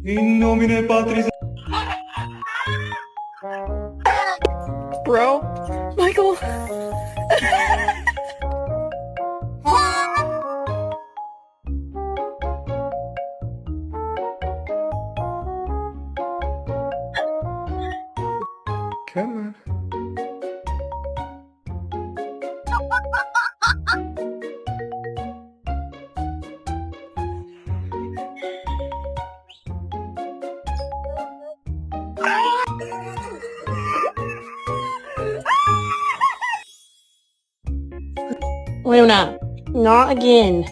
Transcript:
In nomine Patris. Bro, Michael. Come on. Luna, not again.